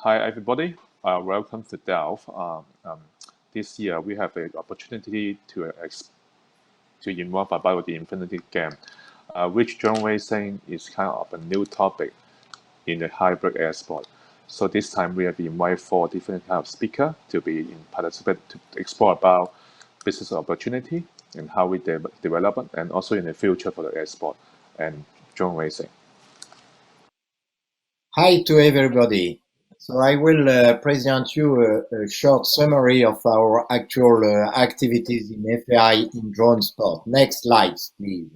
Hi, everybody. Welcome to Delor. This year, we have an opportunity to involve about the Infinity game, which drone racing is kind of a new topic in the hybrid air sport. So this time, we have invited 4 different kind of speakers to be in participate to explore about business opportunity and how we develop it, and also in the future for the air sport and drone racing. Hi to everybody. So I will present you a short summary of our actual activities in FAI in drone sport. Next slide, please.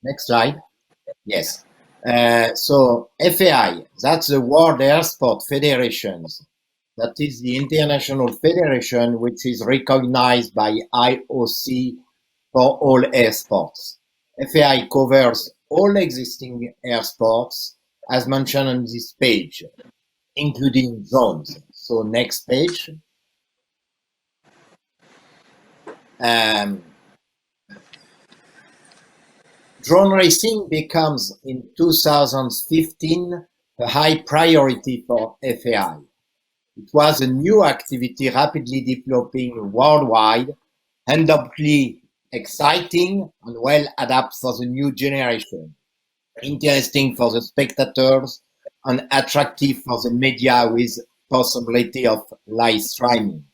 Next slide. Yes. So FAI, that's the World Air Sport Federation. That is the international federation which is recognized by IOC for all air sports. FAI covers all existing air sports as mentioned on this page, including drones. So next page. Drone racing becomes in 2015 a high priority for FAI. It was a new activity rapidly developing worldwide, undoubtedly exciting and well adapted for the new generation, interesting for the spectators and attractive for the media with possibility of live streaming.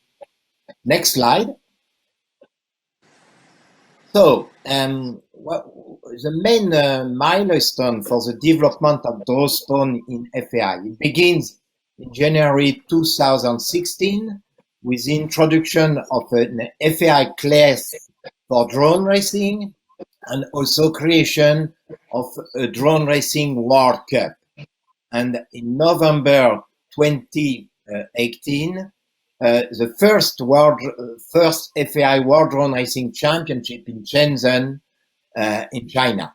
Next slide. So, the main milestone for the development of drone in FAI, it begins in January 2016 with the introduction of an FAI class for drone racing and also creation of a drone racing World Cup. And in November 2018, the first FAI World Drone Racing Championship in Shenzhen in China.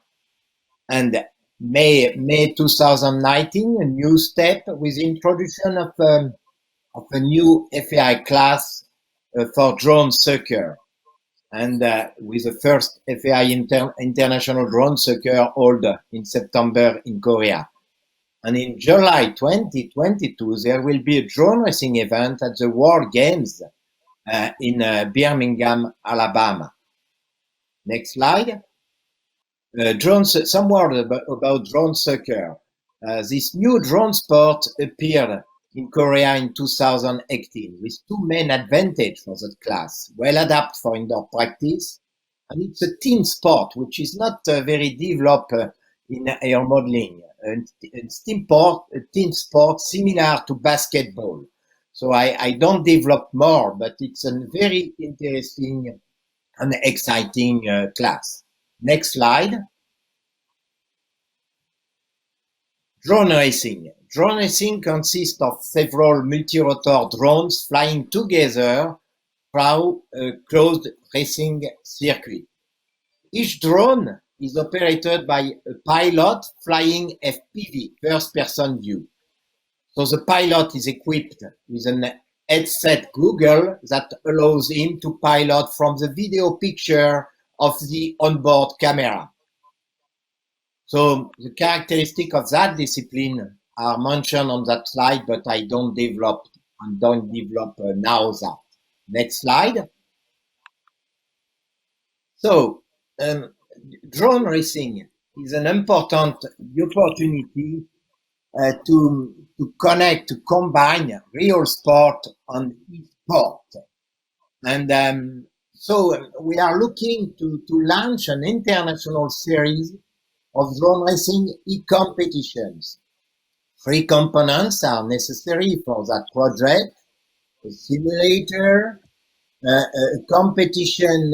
And May 2019, a new step with the introduction of a new FAI class for drone soccer, and with the first FAI International Drone Soccer held in September in Korea. And in July 2022, there will be a drone racing event at the World Games in Birmingham, Alabama. Next slide. Some word about drone soccer. This new drone sport appeared in Korea in 2018 with 2 main advantages for that class. Well adapted for indoor practice, and it's a team sport which is not very developed in air modeling. And it's team sport similar to basketball. So I don't develop more, but it's a very interesting and exciting class. Next slide. Drone racing. Drone racing consists of several multi-rotor drones flying together through a closed racing circuit. Each drone is operated by a pilot flying FPV, first-person view. So the pilot is equipped with an headset Google that allows him to pilot from the video picture of the onboard camera. So the characteristics of that discipline are mentioned on that slide, but I don't develop now that. Next slide. So drone racing is an important opportunity to connect, to combine real sport and e-sport. And so we are looking to launch an international series of drone racing e-competitions. 3 components are necessary for that project: a simulator, a competition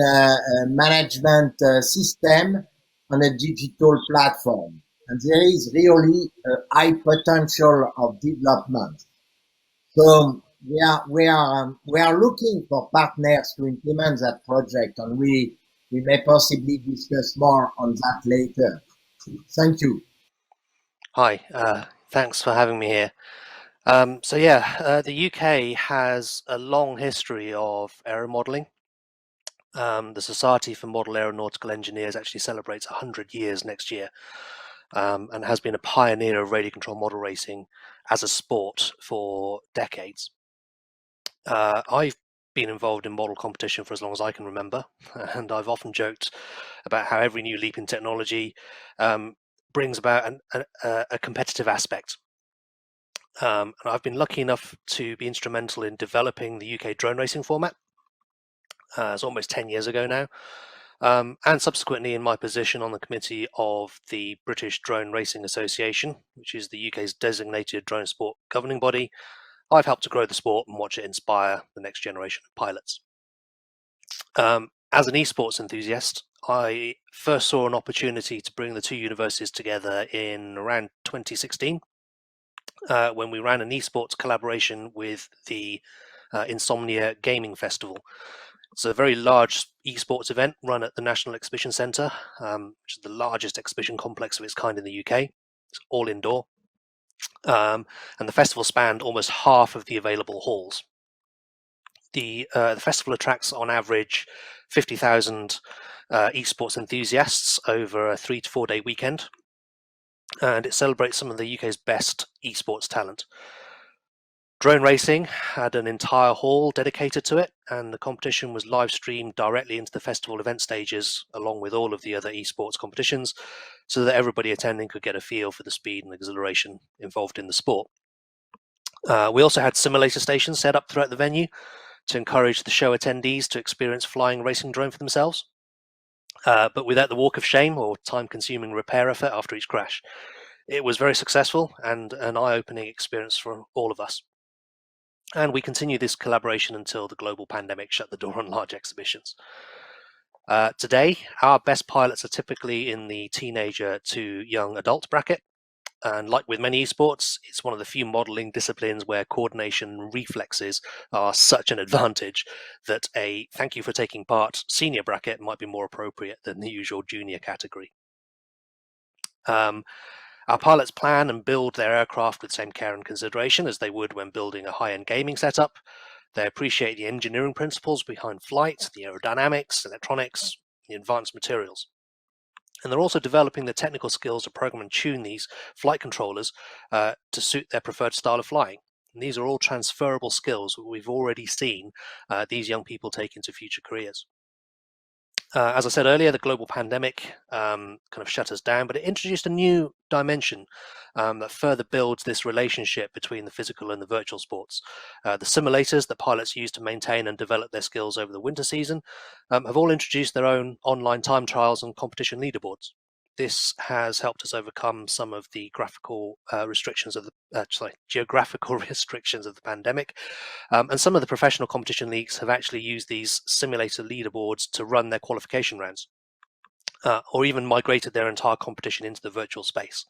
management system, and a digital platform. And there is really a high potential of development. So we are looking for partners to implement that project, and we may possibly discuss more on that later. Thank you. Hi, thanks for having me here. The UK has a long history of aeromodelling. The Society for Model Aeronautical Engineers actually celebrates 100 years next year. and has been a pioneer of radio control model racing as a sport for decades. I've been involved in model competition for as long as I can remember, and I've often joked about how every new leap in technology brings about a competitive aspect. And I've been lucky enough to be instrumental in developing the UK drone racing format. It's almost 10 years ago now. And subsequently in my position on the committee of the British Drone Racing Association, which is the UK's designated drone sport governing body, I've helped to grow the sport and watch it inspire the next generation of pilots. As an esports enthusiast, I first saw an opportunity to bring the two universities together in around 2016, when we ran an esports collaboration with the Insomnia Gaming Festival. It's a very large esports event run at the National Exhibition Centre, which is the largest exhibition complex of its kind in the UK. It's all indoor. And the festival spanned almost half of the available halls. The festival attracts on average 50,000 esports enthusiasts over a 3 to 4 day weekend, and it celebrates some of the UK's best esports talent. Drone racing had an entire hall dedicated to it, and the competition was live streamed directly into the festival event stages, along with all of the other esports competitions, so that everybody attending could get a feel for the speed and exhilaration involved in the sport. We also had simulator stations set up throughout the venue to encourage the show attendees to experience flying a racing drone for themselves, but without the walk of shame or time-consuming repair effort after each crash. It was very successful and an eye-opening experience for all of us. And we continue this collaboration until the global pandemic shut the door on large exhibitions. Today, our best pilots are typically in the teenager to young adult bracket. And like with many esports, it's one of the few modeling disciplines where coordination and reflexes are such an advantage that a thank you for taking part senior bracket might be more appropriate than the usual junior category. Our pilots plan and build their aircraft with the same care and consideration as they would when building a high-end gaming setup. They appreciate the engineering principles behind flight, the aerodynamics, electronics, the advanced materials. And they're also developing the technical skills to program and tune these flight controllers to suit their preferred style of flying. And these are all transferable skills that we've already seen these young people take into future careers. As I said earlier, the global pandemic kind of shut us down, but it introduced a new dimension that further builds this relationship between the physical and the virtual sports. The simulators that pilots use to maintain and develop their skills over the winter season have all introduced their own online time trials and competition leaderboards. This has helped us overcome some of the geographical restrictions of the pandemic, and some of the professional competition leagues have actually used these simulator leaderboards to run their qualification rounds, or even migrated their entire competition into the virtual space.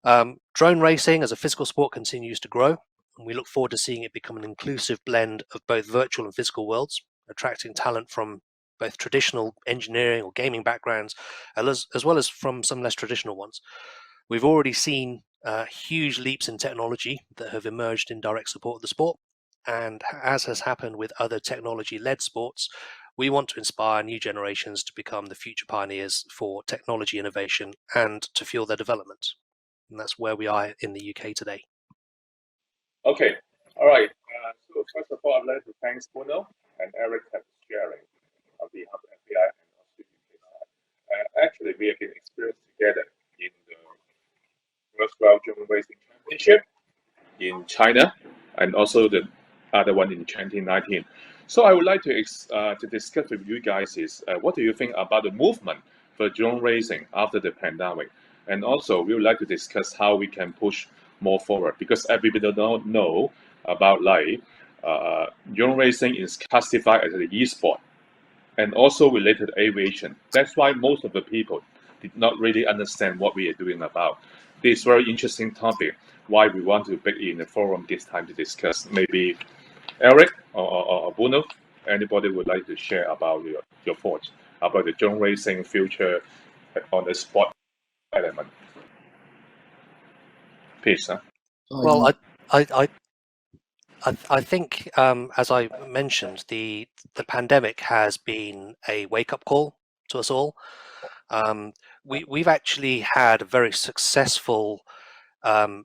Drone racing as a physical sport continues to grow, and we look forward to seeing it become an inclusive blend of both virtual and physical worlds, attracting talent from both traditional engineering or gaming backgrounds, as well as from some less traditional ones. We've already seen huge leaps in technology that have emerged in direct support of the sport, and as has happened with other technology-led sports, we want to inspire new generations to become the future pioneers for technology innovation and to fuel their development. And that's where we are in the UK today. Okay, all right. So first of all, I'd like to thank Bruno and Eric for sharing on behalf of FBI and also UK side. Actually, we have been experienced together in the World Drone Racing Championship in China, and also the other one in 2019. So I would like to discuss with you guys is what do you think about the movement for drone racing after the pandemic, and also we would like to discuss how we can push more forward, because everybody don't know about drone racing is classified as an e-sport and also related to aviation. That's why most of the people did not really understand what we are doing about this very interesting topic, why we want to be in the forum this time to discuss. Maybe Eric or Bruno, anybody would like to share about your thoughts about the drone racing future on the sport element? Please, huh? Well, I think, as I mentioned, the pandemic has been a wake-up call to us all. We've actually had a very successful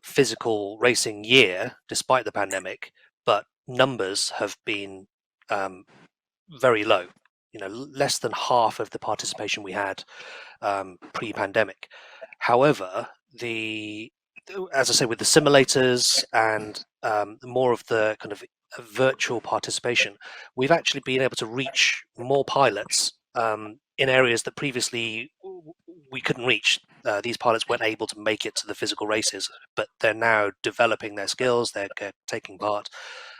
physical racing year despite the pandemic, but numbers have been very low. Less than half of the participation we had pre-pandemic. However, as I say, with the simulators and more of the kind of virtual participation, we've actually been able to reach more pilots in areas that previously we couldn't reach. These pilots weren't able to make it to the physical races, but they're now developing their skills, they're taking part.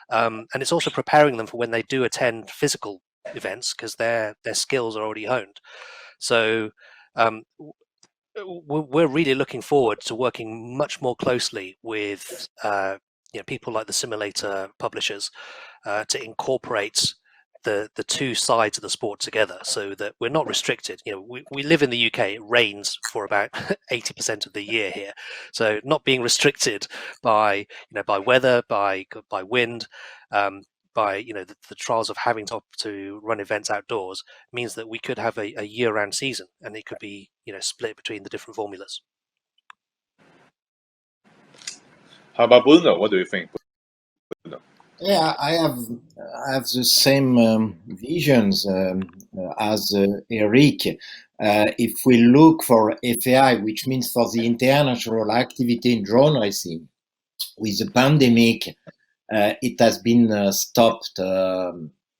And it's also preparing them for when they do attend physical events, because their skills are already honed. So we're really looking forward to working much more closely with people like the simulator publishers to incorporate the two sides of the sport together, so that we're not restricted. We live in the UK. It rains for about 80% of the year here, so not being restricted by weather, by wind, by the trials of having to run events outdoors means that we could have a year-round season, and it could be split between the different formulas. How about Bruno? What do you think? Yeah, I have the same visions as Eric. If we look for FAI, which means for the international activity in drone racing, with the pandemic, it has been stopped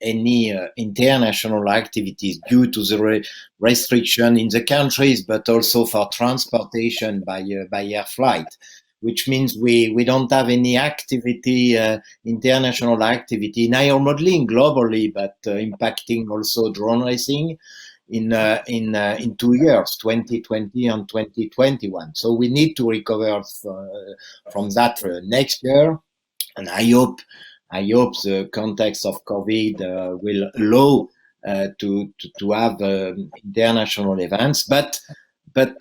any international activities due to the restriction in the countries, but also for transportation by air flight, which means we don't have any activity, international activity in air modeling globally, but impacting also drone racing in 2 years, 2020 and 2021. So we need to recover from that next year. And I hope the context of COVID will allow to have international events. But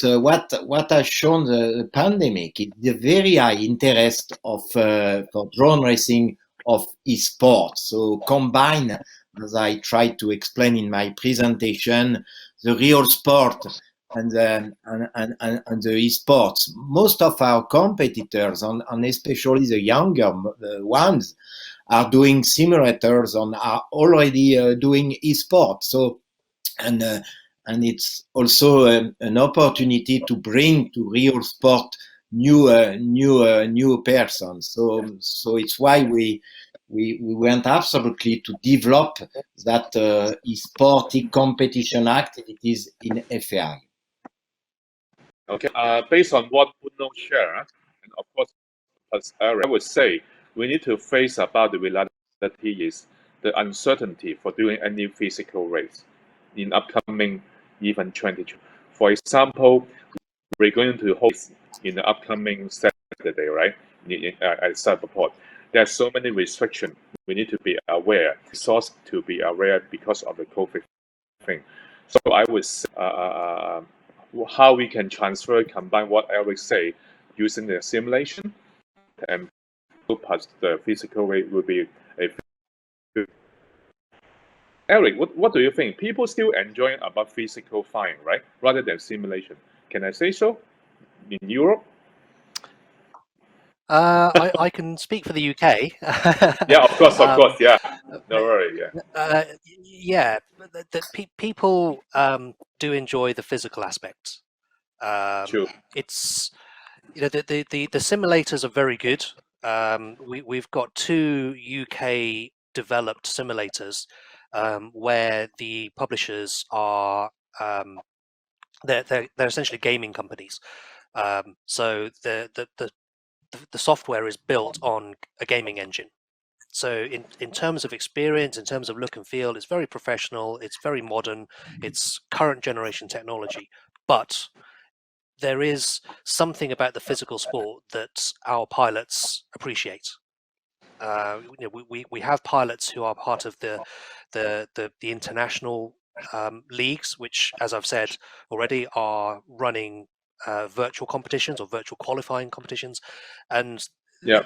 what has shown the pandemic is the very high interest for drone racing of esports. So combine, as I tried to explain in my presentation, the real sport and the esports. Most of our competitors, and especially the younger ones, are doing simulators and are already doing esports. So, and it's also an opportunity to bring to real sport new persons. So it's why we want absolutely to develop that esporty competition activities in FAI. Okay, based on what Bruno shared, and of course, as Eric, I would say we need to face about the reality is the uncertainty for doing any physical race in upcoming even 22. For example, we're going to host in the upcoming Saturday, right? At Cyberport. There are so many restrictions. We need to be aware, source to be aware because of the COVID thing. So I would say, how we can combine what Eric say using the simulation and plus the physical way will be a good. Eric, what do you think? People still enjoying about physical flying, right? Rather than simulation. Can I say so? In Europe? I can speak for the UK. Yeah, of course, yeah. No worry, yeah. Yeah, people do enjoy the physical aspect. True. It's the simulators are very good. We've got 2 UK developed simulators where the publishers are they're essentially gaming companies. So the software is built on a gaming engine. So in terms of experience, in terms of look and feel, it's very professional, it's very modern, it's current generation technology. But there is something about the physical sport that our pilots appreciate. We have pilots who are part of the international leagues, which, as I've said already, are running virtual competitions or virtual qualifying competitions, and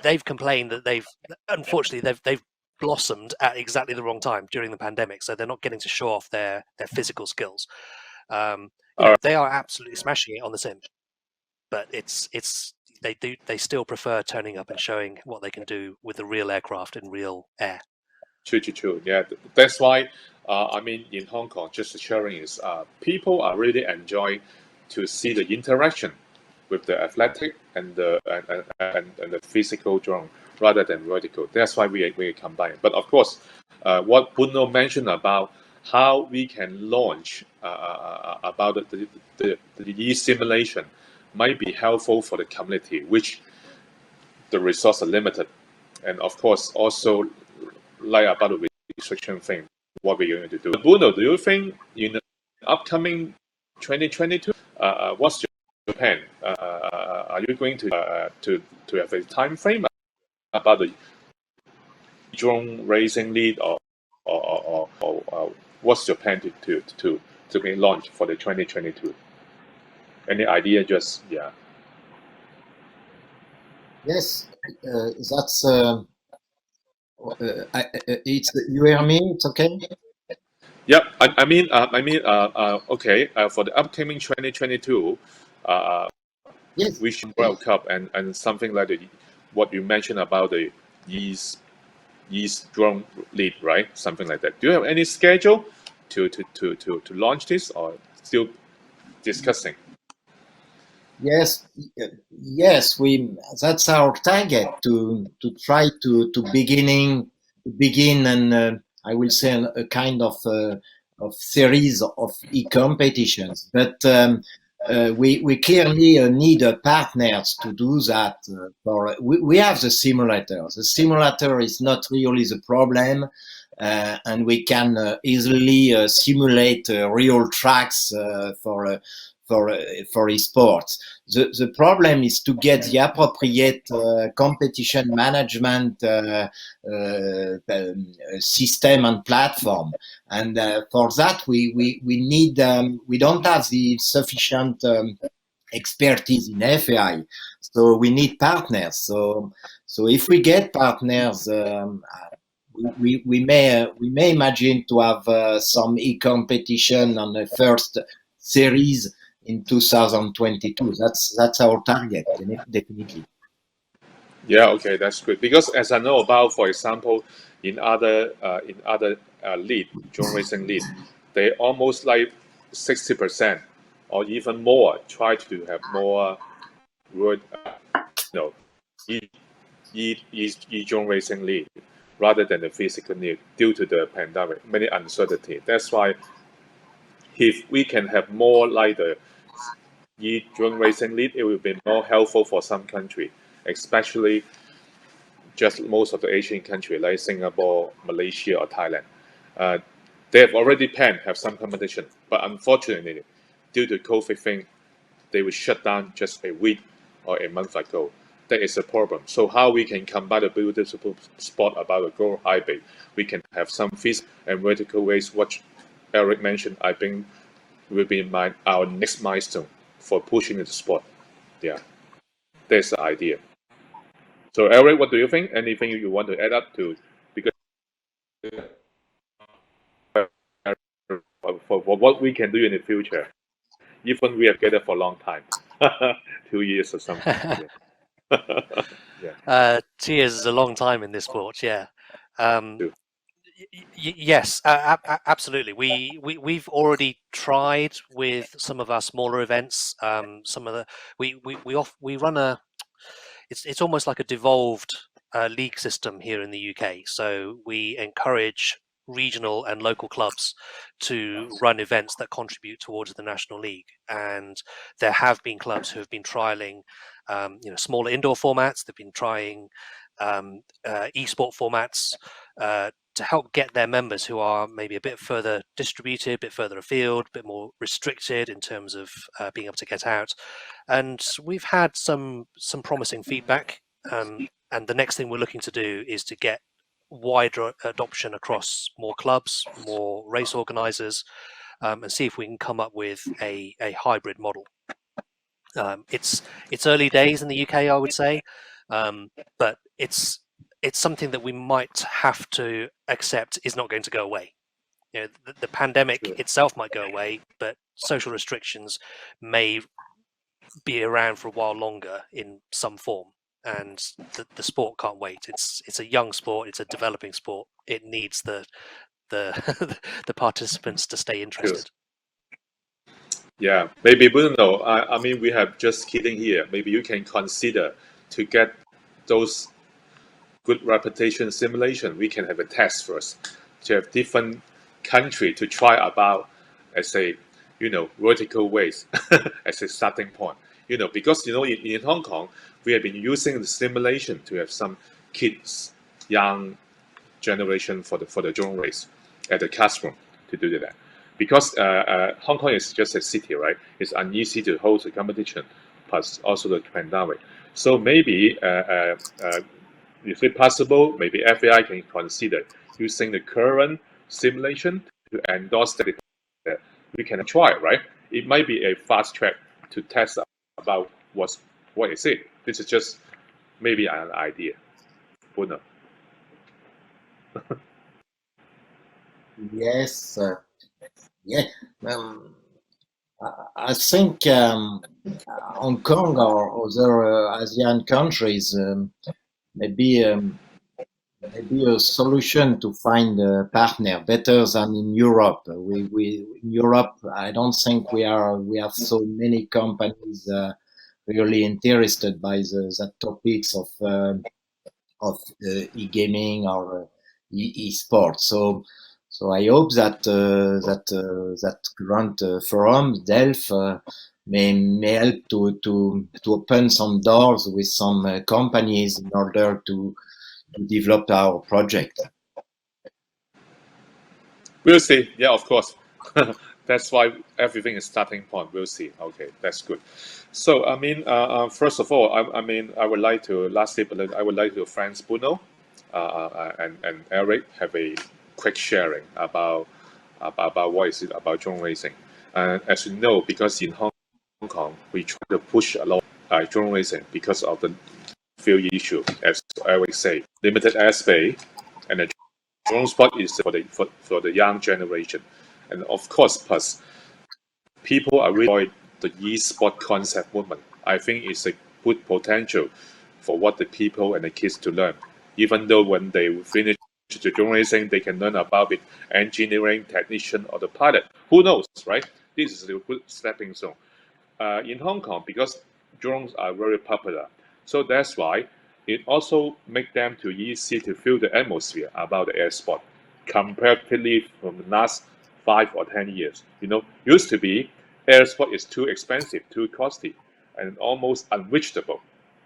they've complained that they've blossomed at exactly the wrong time during the pandemic, so they're not getting to show off their physical skills. they are absolutely smashing it on the sim, but they still prefer turning up and showing what they can do with a real aircraft in real air. True. Yeah, that's why. I mean, in Hong Kong, just sharing is people are really enjoying to see the interaction with the athletic and the physical drone rather than vertical. That's why we combine. But of course, what Bruno mentioned about how we can launch about the e-simulation might be helpful for the community, which the resources are limited, and of course also like about the restriction thing, what we're going to do. Bruno, do you think in the upcoming 2022, what's your plan? Are you going to have a time frame about the drone racing lead, or what's your plan to be launched for the 2022? Any idea? Just yeah. Yes, that's. It's you hear me? It's okay. Yep. I mean, okay. For the upcoming 2022, Yes. we should World Cup and something like what you mentioned about the East drone lead, right? Something like that. Do you have any schedule to launch this, or still discussing? Yes, that's our target to try to begin and I will say a kind of series of e-competitions, but we clearly need partners to do that. We have the simulator. The simulator is not really the problem, and we can easily simulate real tracks for esports. The problem is to get the appropriate competition management system and platform, and for that we need we don't have the sufficient expertise in FAI, so we need partners. So if we get partners, we may imagine to have some e-competition on the first series in 2022. That's our target, definitely. Yeah, okay, that's good. Because as I know about, for example, in other lead, drone racing lead, they almost like 60% or even more try to have more drone racing lead rather than the physical need due to the pandemic, many uncertainty. That's why if we can have more like the drone racing lead, it will be more helpful for some country, especially just most of the Asian country like Singapore, Malaysia, or Thailand. They have already planned have some competition, but unfortunately, due to COVID thing, they will shut down just a week or a month ago. That is a problem. So how we can combine the beautiful sport about the goal hybrid, we can have some physical and vertical ways. What Eric mentioned, I think will be our next milestone for pushing the sport. Yeah, that's the idea. So Eric, what do you think? Anything you want to add up to? Because for what we can do in the future, even we have gathered for a long time, 2 years or something. Yeah. 2 years is a long time in this sport. Yeah. Yes, absolutely. We've already tried with some of our smaller events. Some of the we run a. It's almost like a devolved league system here in the UK. So we encourage regional and local clubs to run events that contribute towards the national league, and there have been clubs who have been trialing smaller indoor formats. They've been trying esport formats to help get their members who are maybe a bit further distributed, a bit further afield, a bit more restricted in terms of being able to get out. And we've had some promising feedback. And the next thing we're looking to do is to get wider adoption across more clubs, more race organisers, and see if we can come up with a hybrid model. It's early days in the UK, I would say, but it's something that we might have to accept is not going to go away. The pandemic itself might go away, but social restrictions may be around for a while longer in some form, and the sport can't wait. It's a young sport. It's a developing sport. It needs the the participants to stay interested. Yeah, maybe Bruno. I mean, we have just kidding here. Maybe you can consider to get those good reputation simulation. We can have a test first to have different country to try about as a vertical ways as a starting point. Because in Hong Kong we have been using the simulation to have some kids, young generation for the drone race at the classroom to do that. Because Hong Kong is just a city, right? It's uneasy to host a competition, plus also the pandemic. So maybe, if it's possible, maybe FAI can consider using the current simulation to endorse that we can try, right? It might be a fast track to test about what is it. This is just maybe an idea. Bruno. Yes. Yeah. I think Hong Kong or other Asian countries maybe a solution to find a partner better than in Europe. We in Europe, I don't think we have so many companies really interested by the topics of e-gaming or e-sports. So I hope that that current forum DELF may help to open some doors with some companies in order to develop our project. We'll see. Yeah, of course. That's why everything is starting point. We'll see. Okay, that's good. So I mean, first of all, I would like to friends Bruno and Eric have a quick sharing about what is it about drone racing. As you know, because in Hong Kong we try to push a lot drone racing because of the field issue, as Eric say, limited airspace, and the drone sport is for the young generation, and of course, plus people are really the e-sport concept movement. I think it's a good potential for what the people and the kids to learn. Even though when they finish the drone racing, they can learn about it, engineering, technician, or the pilot. Who knows, right? This is a good stepping stone. In Hong Kong, because drones are very popular, so that's why it also makes them too easy to feel the atmosphere about the air sport, comparatively from the last 5 or 10 years. Used to be air sport is too expensive, too costly, and almost unreachable.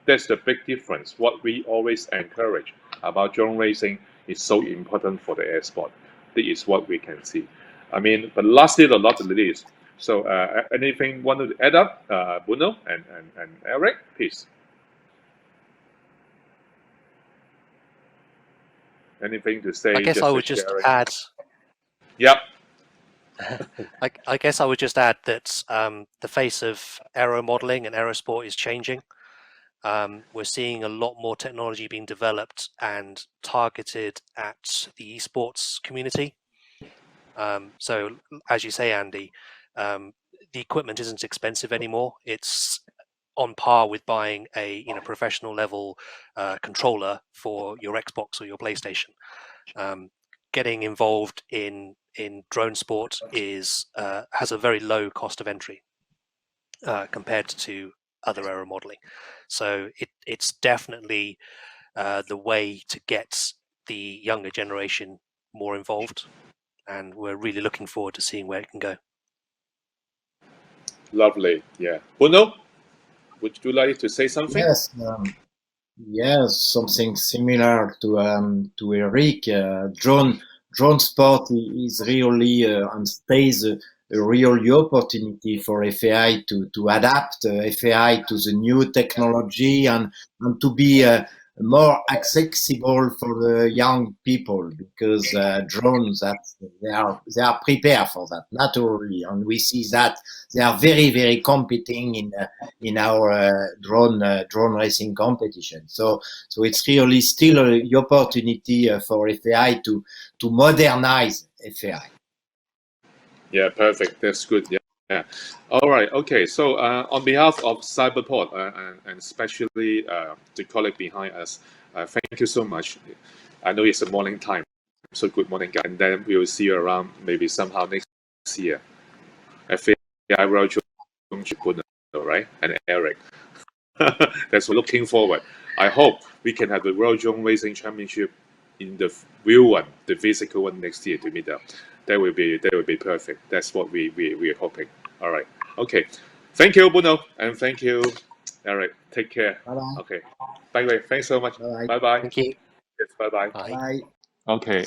That's the big difference. What we always encourage about drone racing is so important for the air sport. This is what we can see. I mean, but lastly, a lot of this. So, anything wanted to add up, Bruno and Eric, please. Anything to say? I guess I would just add. Yep. I guess I would just add that the face of aero modeling and aerosport is changing. We're seeing a lot more technology being developed and targeted at the esports community. So, as you say, Andy, the equipment isn't expensive anymore. It's on par with buying a professional level controller for your Xbox or your PlayStation. Getting involved in drone sport has a very low cost of entry compared to other aero modeling. So it's definitely the way to get the younger generation more involved, and we're really looking forward to seeing where it can go. Lovely, yeah. Bruno, would you like to say something? Yes, something similar to Eric. Drone sport is really and stays a real opportunity for FAI to adapt FAI to the new technology and to be more accessible for the young people, because drones they are prepared for that naturally, and we see that they are very competing in our drone racing competition. So it's really still an opportunity for FAI to modernize FAI. Yeah, perfect. That's good. Yeah, Yeah. All right. Okay. So on behalf of Cyberport and especially the colleague behind us, thank you so much. I know it's a morning time, so good morning, guys. And then we will see you around maybe somehow next year. I think I will join Bruno, right? And Eric. That's looking forward. I hope we can have the World Drone Racing Championship in the real one, the physical one next year to meet up. That will be perfect. That's what we are hoping. All right. Okay. Thank you, Bruno, and thank you, Eric. Take care. Bye-bye. Okay. Bye. Thanks so much. Bye-bye. Bye. Thank you. Yes. Bye. Bye. Bye. Okay.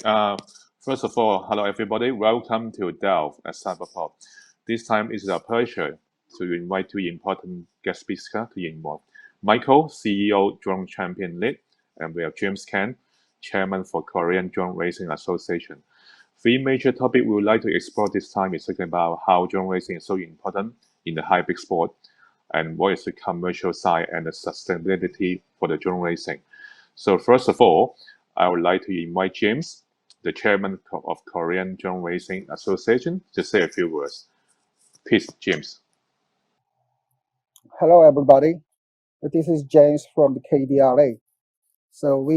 First of all, hello everybody. Welcome to Delft at Cyberport. This time it is a pleasure to invite two important guest speakers to involve. Michael, CEO, Drone Champion League, and we have James Kang, Chairman for Korean Drone Racing Association. Three major topics we would like to explore this time is talking about how drone racing is so important in the hybrid sport, and what is the commercial side and the sustainability for the drone racing. So first of all, I would like to invite James, the Chairman of Korean Drone Racing Association, to say a few words. Please, James. Hello, everybody. This is James from the KDRA. So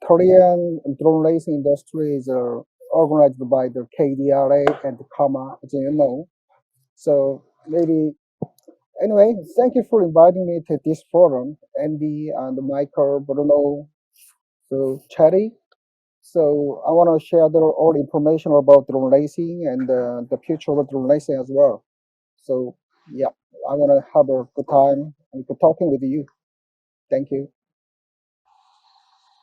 Korean drone racing industry is organized by the KDRA and the KAMA, as you know. So anyway, thank you for inviting me to this forum, Andy and Michael, Bruno, so Chatty. So I want to share all the information about drone racing and the future of drone racing as well. So yeah, I want to have a good time and good talking with you. Thank you.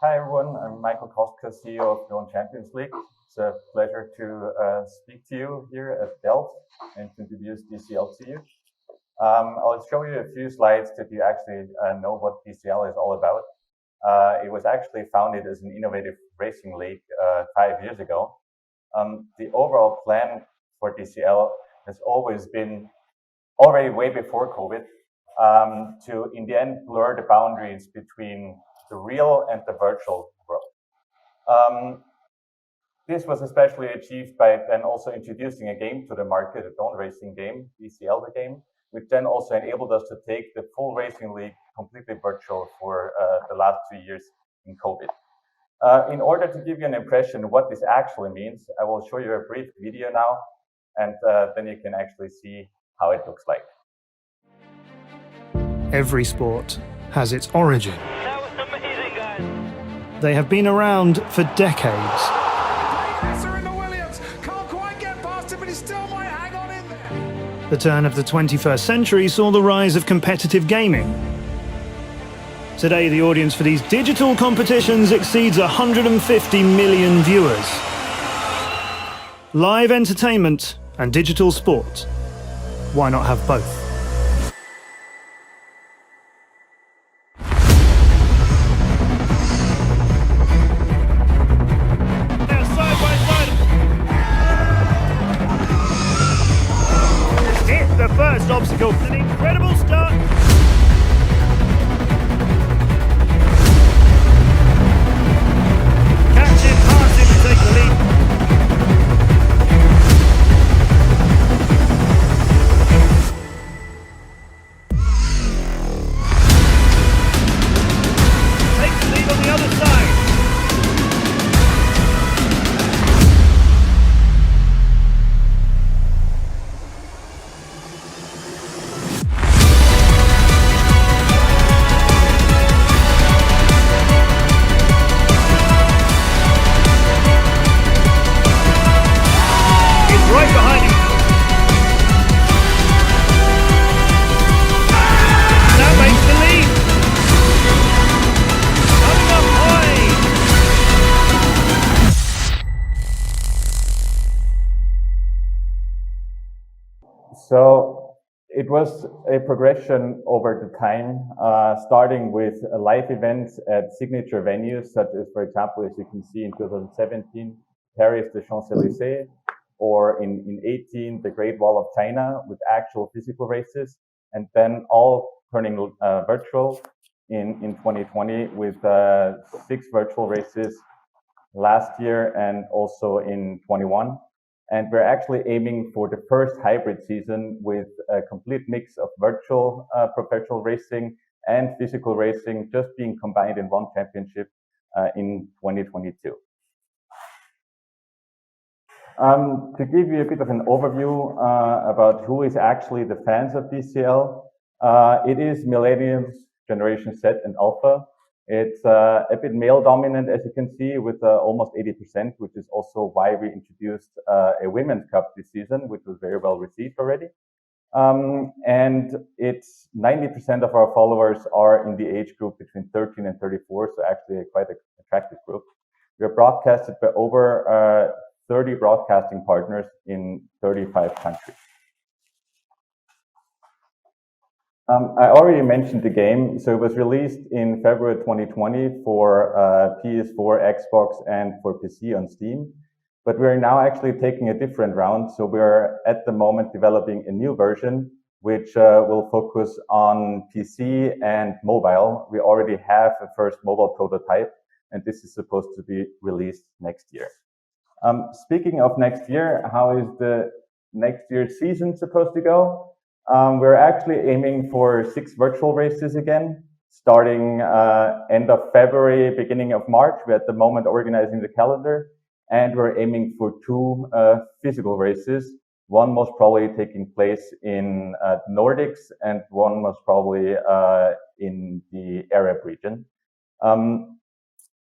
Hi everyone, I'm Michael Kostka, CEO of Drone Champions League. It's a pleasure to speak to you here at Delft and to introduce DCL to you. I'll show you a few slides that you actually know what DCL is all about. It was actually founded as an innovative racing league 5 years ago. The overall plan for DCL has always been, already way before COVID, to in the end blur the boundaries between the real and the virtual world. This was especially achieved by then also introducing a game to the market, a drone racing game, DCL the game, which then also enabled us to take the full racing league completely virtual for the last 2 years in COVID. In order to give you an impression of what this actually means, I will show you a brief video now, and then you can actually see how it looks like. Every sport has its origin. That was amazing, guys. They have been around for decades. Can't quite get past it, but he still might hang on in there. The turn of the 21st century saw the rise of competitive gaming. Today, the audience for these digital competitions exceeds 150 million viewers. Live entertainment and digital sport. Why not have both? Obstacle, an incredible start. Catch him, pass him to take the lead. Takes the lead on the other side. So it was a progression over the time, starting with live events at signature venues, such as, for example, as you can see in 2017, Paris, the Champs-Élysées, or in 18, the Great Wall of China, with actual physical races, and then all turning virtual in 2020 with 6 virtual races last year and also in 21. And we're actually aiming for the first hybrid season with a complete mix of virtual professional racing and physical racing just being combined in one championship in 2022. To give you a bit of an overview about who is actually the fans of DCL, it is millennials, Generation Z and Alpha. It's a bit male dominant, as you can see, with almost 80%, which is also why we introduced a women's cup this season, which was very well received already. And it's 90% of our followers are in the age group between 13 and 34, so actually quite an attractive group. We are broadcasted by over 30 broadcasting partners in 35 countries. I already mentioned the game. So it was released in February 2020 for PS4, Xbox, and for PC on Steam. But we're now actually taking a different round. So we're at the moment developing a new version, which will focus on PC and mobile. We already have a first mobile prototype, and this is supposed to be released next year. Speaking of next year, how is the next year's season supposed to go? We're actually aiming for 6 virtual races again, starting end of February, beginning of March. We're at the moment organizing the calendar, and we're aiming for 2 physical races. One most probably taking place in the Nordics, and one most probably in the Arab region,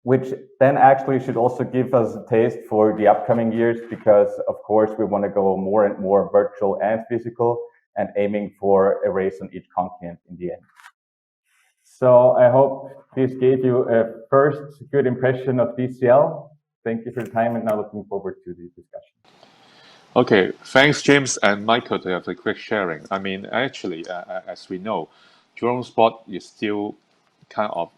which then actually should also give us a taste for the upcoming years, because of course we want to go more and more virtual and physical, and aiming for a race on each continent in the end. So I hope this gave you a first good impression of DCL. Thank you for your time, and now looking forward to the discussion. Okay, thanks James and Michael to have the quick sharing. I mean, actually, as we know, drone sport is still kind of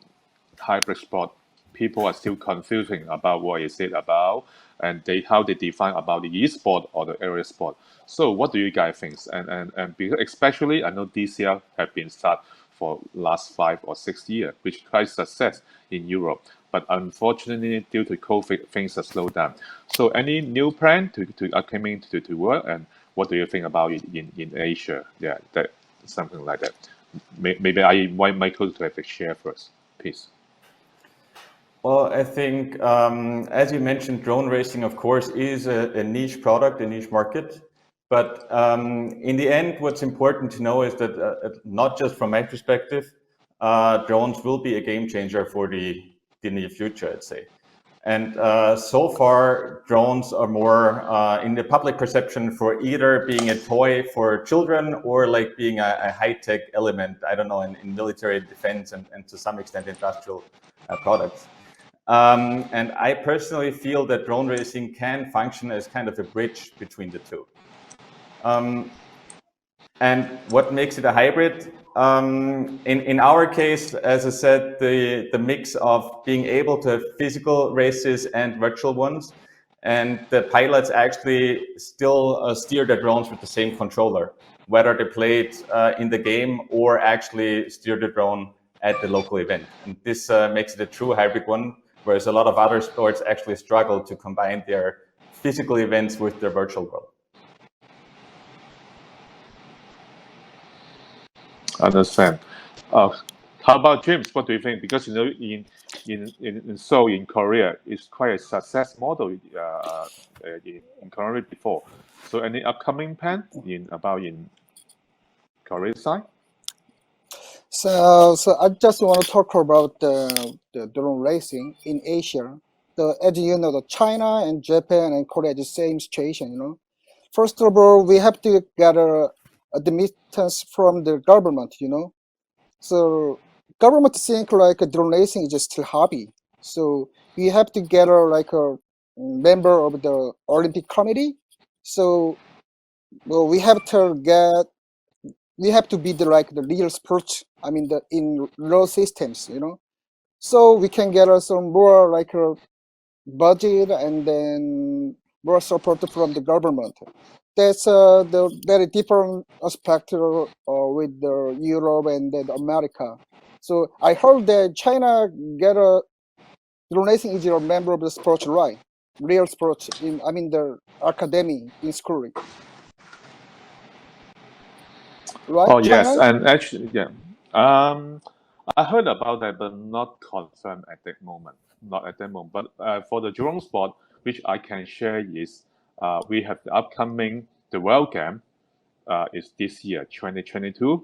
hybrid sport. People are still confusing about what is it about, and how they define about the e-sport or the aerial sport. So what do you guys think? And because especially I know DCL have been started for last 5 or 6 years, which is quite success in Europe. But unfortunately, due to COVID, things are slowed down. So any new plan to upcoming to work, and what do you think about it in Asia? Yeah, that something like that. Maybe I invite Michael to have a share first, please. Well, I think, as you mentioned, drone racing, of course, is a niche product, a niche market. But in the end, what's important to know is that not just from my perspective, drones will be a game changer for the near future, I'd say. And so far, drones are more in the public perception for either being a toy for children or like being a high-tech element, I don't know, in military defense and to some extent industrial products. And I personally feel that drone racing can function as kind of a bridge between the two. And what makes it a hybrid? In our case, as I said, the mix of being able to have physical races and virtual ones, and the pilots actually still steer the drones with the same controller, whether they play it in the game or actually steer the drone at the local event. And this makes it a true hybrid one, whereas a lot of other sports actually struggle to combine their physical events with their virtual world. Understand. How about James? What do you think? Because you know, in Seoul, in Korea, it's quite a success model in Korea before. So, any upcoming plan in Korea side? So I just want to talk about the drone racing in Asia. As you know, China and Japan and Korea are the same situation. You know, first of all, we have to get admittance from the government. You know, so government think like drone racing is still hobby. So we have to get like a member of the Olympic Committee. So we have to be the real sports. I mean, in real systems, you know. So we can get some more like a budget and then more support from the government. That's the very different aspect with the Europe and then America. So I heard that China get a drone racing is a member of the sports, right? real sports in, I mean, the academy in school. Right? Oh yes, China? and actually, yeah. I heard about that, but not confirmed at that moment. Not at that moment. But for the drone sport, which I can share is, we have the upcoming the World Game, is this year 2022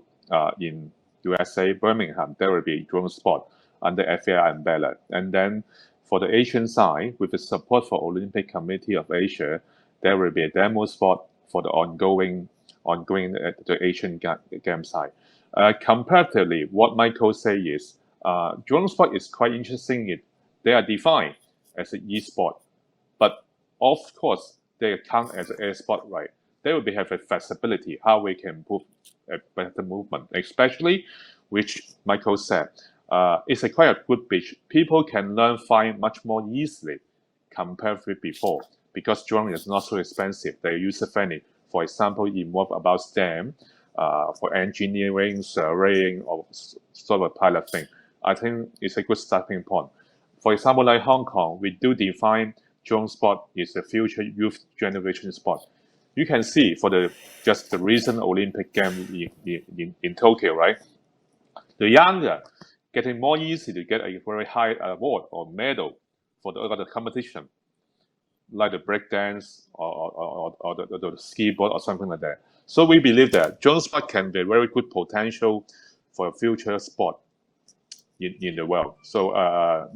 in USA Birmingham. There will be drone sport under FAI umbrella, and then for the Asian side, with the support for Olympic Committee of Asia, there will be a demo sport for the ongoing the Asian game side. Comparatively, what Michael say is, drone sport is quite interesting. They are defined as an e-sport, but of course they count as an air sport, right? They will have a flexibility how we can improve a better movement, especially which Michael said. It's quite a good bridge. People can learn flying much more easily compared with before, because drone is not so expensive. They're user friendly. For example, involve about STEM, for engineering, surveying, or sort of pilot thing. I think it's a good starting point. For example, like Hong Kong, we do define drone sport is a future youth generation sport. You can see for the recent Olympic game in Tokyo, right? The younger getting more easy to get a very high award or medal for the competition, like the breakdance or the ski board or something like that. So we believe that drone sport can be a very good potential for a future sport in the world. So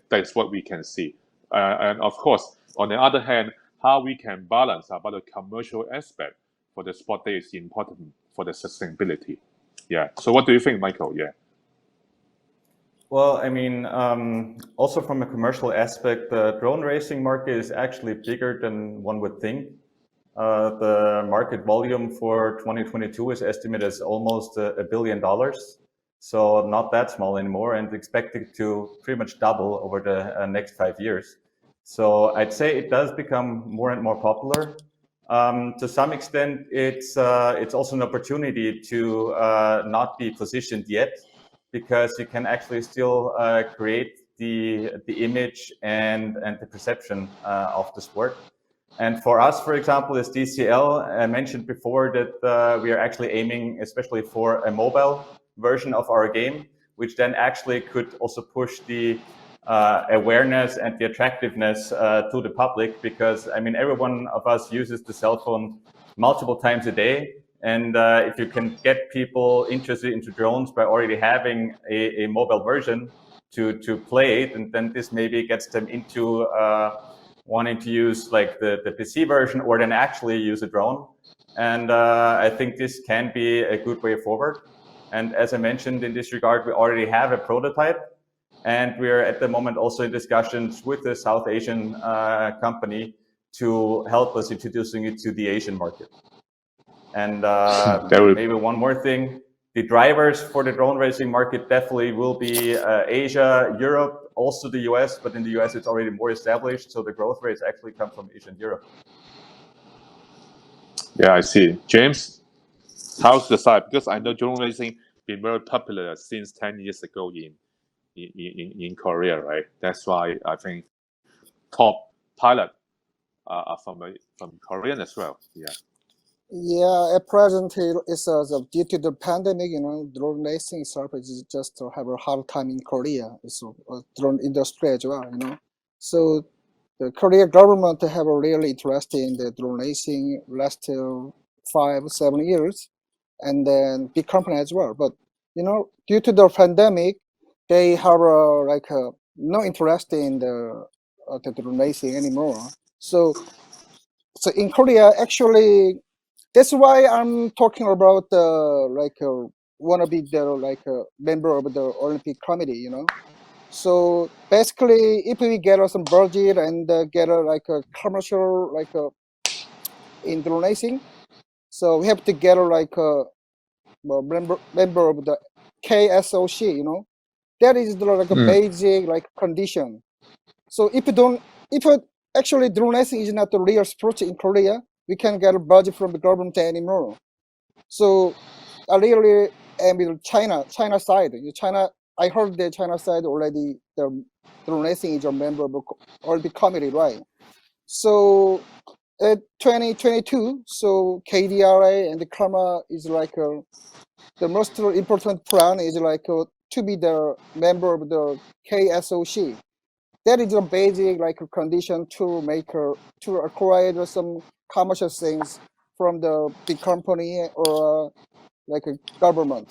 that's what we can see. And of course, on the other hand, how we can balance about the commercial aspect for the sport that is important for the sustainability. Yeah. So what do you think, Michael? Yeah. Well, I mean, also from a commercial aspect, the drone racing market is actually bigger than one would think. The market volume for 2022 is estimated as almost $1 billion. So not that small anymore, and expected to pretty much double over the next 5 years. So I'd say it does become more and more popular. To some extent, it's also an opportunity to not be positioned yet, because you can actually still create the image and the perception of the sport. And for us, for example, as DCL, I mentioned before that we are actually aiming especially for a mobile version of our game, which then actually could also push the awareness and the attractiveness to the public, because I mean, every one of us uses the cell phone multiple times a day. And if you can get people interested into drones by already having a mobile version to play it, and then this maybe gets them into wanting to use like the PC version, or then actually use a drone. And I think this can be a good way forward. And as I mentioned, in this regard, we already have a prototype, and we're at the moment also in discussions with the South Asian company to help us introducing it to the Asian market. And maybe one more thing, the drivers for the drone racing market definitely will be Asia, Europe, also the US, but in the US it's already more established, so the growth rates actually come from Asia and Europe. Yeah, I see. James, how's the side? Because I know drone racing been very popular since 10 years ago in Korea, right? That's why I think top pilot are from Korean as well. Yeah. Yeah, at present, it's due to the pandemic, you know, drone racing itself is just to have a hard time in Korea. It's a drone industry as well, you know. So the Korean government have a really interest in the drone racing last 5-7 years, and then big company as well. But you know, due to the pandemic, they have no interest in the drone racing anymore. So in Korea, actually. That's why I'm talking about wanna be the member of the Olympic Committee, you know. So basically, if we get some budget and get a commercial in drone racing, so we have to get a member of the KSOC, you know. That is a basic condition. So if actually drone racing is not the real sport in Korea, we can't get a budget from the government anymore. So I really am with China side. China, I heard the China side already, the drone racing is a member of the Olympic Committee, right? So at 2022, so KDRA and the KAMA is like the most important plan is like to be the member of the KSOC. That is a basic like condition to make to acquire some commercial things from the big company or like a government.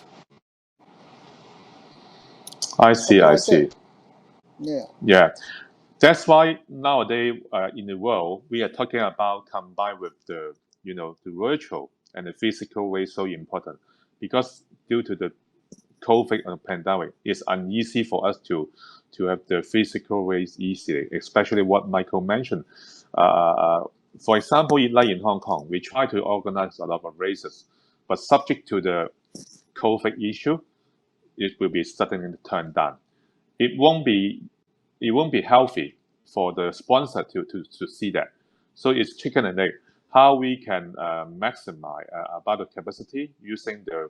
I see. I see. Yeah. Yeah. That's why nowadays in the world we are talking about combined with the the virtual and the physical way so important, because due to the COVID pandemic, it's uneasy for us to have the physical ways easily, especially what Michael mentioned. For example, in Hong Kong, we try to organize a lot of races, but subject to the COVID issue, it will be suddenly turned down. It won't be healthy for the sponsor to see that. So it's chicken and egg. How we can maximize about the capacity using the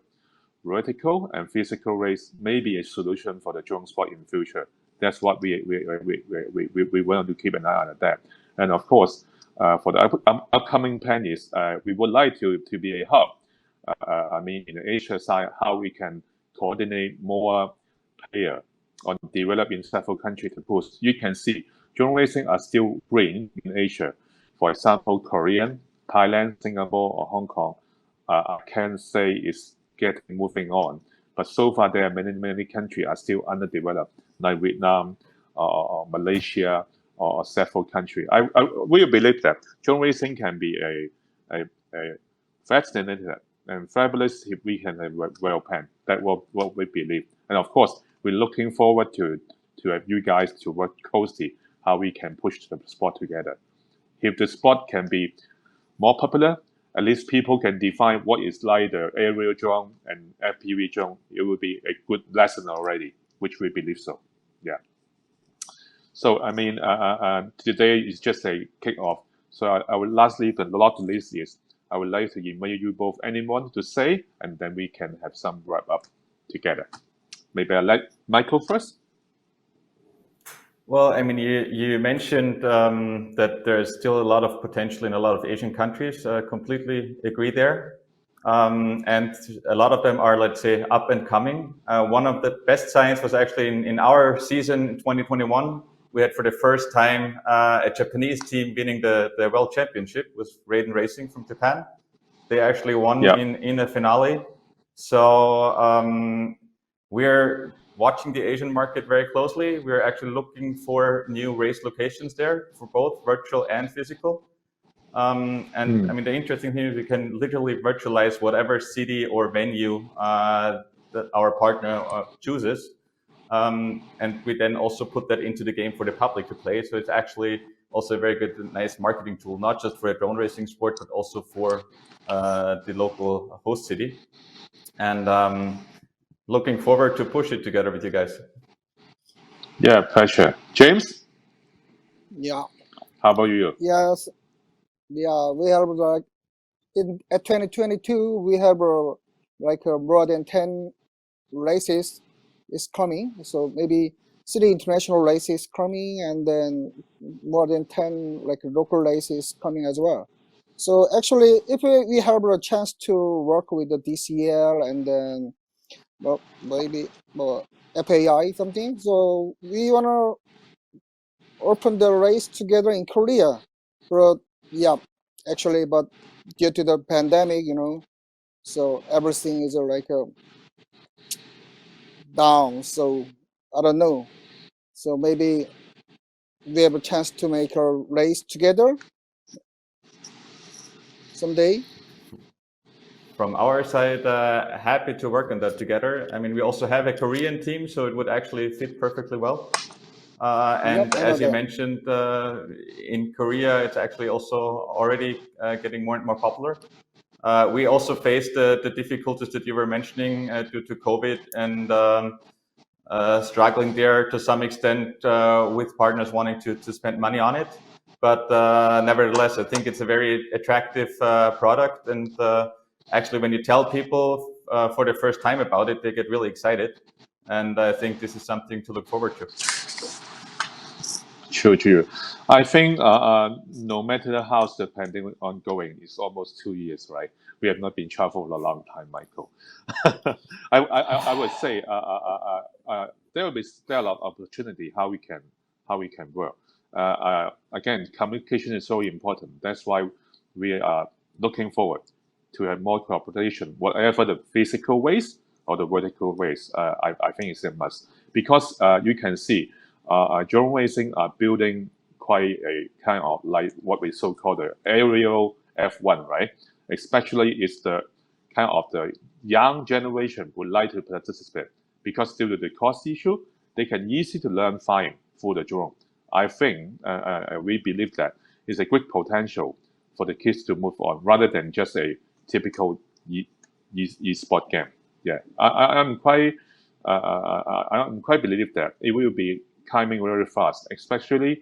vertical and physical race may be a solution for the drone sport in future. That's what we want to keep an eye on that. And of course, for the upcoming plan is we would like to be a hub. I mean, in the Asia side, how we can coordinate more player on develop in several countries to push. You can see drone racing are still green in Asia. For example, Korean, Thailand, Singapore, or Hong Kong. I can say is moving on, but so far there are many countries are still underdeveloped, like Vietnam, or Malaysia, or several countries. I really believe that drone racing can be a fascinating and fabulous if we can have well planned. That's what we believe, and of course we're looking forward to have you guys to work closely how we can push the sport together. If the sport can be more popular, at least people can define what is like the aerial drone and FPV drone. It will be a good lesson already, which we believe so. Yeah. So I mean, today is just a kick-off. So I would lastly, but not the least is, I would like to invite you both anyone to say, and then we can have some wrap up together. Maybe I'll let Michael first. Well, I mean, you mentioned that there's still a lot of potential in a lot of Asian countries. Completely agree there. And a lot of them are, let's say, up and coming. One of the best signs was actually in our season in 2021. We had for the first time a Japanese team winning the World Championship with Raiden Racing from Japan. They actually won in a finale. So we're watching the Asian market very closely. We're actually looking for new race locations there for both virtual and physical. I mean, the interesting thing is we can literally virtualize whatever city or venue that our partner chooses. And we then also put that into the game for the public to play. So it's actually also a very good and nice marketing tool, not just for a drone racing sport, but also for the local host city. And looking forward to push it together with you guys. Yeah, pleasure. James? Yeah. How about you? Yes. Yeah, we have like at 2022 we have like more than 10 races is coming. So maybe 3 international races coming, and then more than 10 like local races coming as well. So actually, if we have a chance to work with the DCL and then maybe FAI something, so we wanna open the race together in Korea. But yeah, actually, but due to the pandemic, so everything is like down. So I don't know. So maybe we have a chance to make a race together someday. From our side, happy to work on that together. I mean, we also have a Korean team, so it would actually fit perfectly well. And as you mentioned, in Korea, it's actually also already getting more and more popular. We also faced the difficulties that you were mentioning due to COVID and struggling there to some extent with partners wanting to spend money on it. But nevertheless, I think it's a very attractive product. And actually, when you tell people for the first time about it, they get really excited. And I think this is something to look forward to. True. I think no matter how the pandemic ongoing, it's almost 2 years, right? We have not been traveling a long time, Michael. I would say there are a lot of opportunity how we can work. Again, communication is so important. That's why we are looking forward to have more cooperation, whatever the physical ways or the vertical ways. I think it's a must, because you can see drone racing are building quite a kind of like what we so-call the aerial F1, right? Especially it's the kind of the young generation would like to participate, because due to the cost issue, they can easily to learn flying through the drone. I think we believe that is a great potential for the kids to move on rather than just a typical e-sport game. Yeah, I'm quite believe that it will be coming very fast. Especially,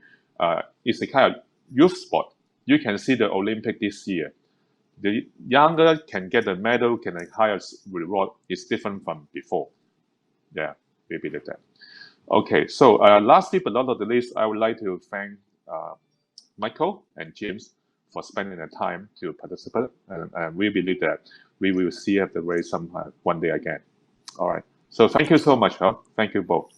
it's a kind of youth sport. You can see the Olympic this year. The younger can get the medal, can a higher reward. It's different from before. Yeah, we believe that. Okay, so lastly but not the least, I would like to thank Michael and James for spending the time to participate, and we believe that we will see at the race sometime one day again. All right, so thank you so much. Thank you both.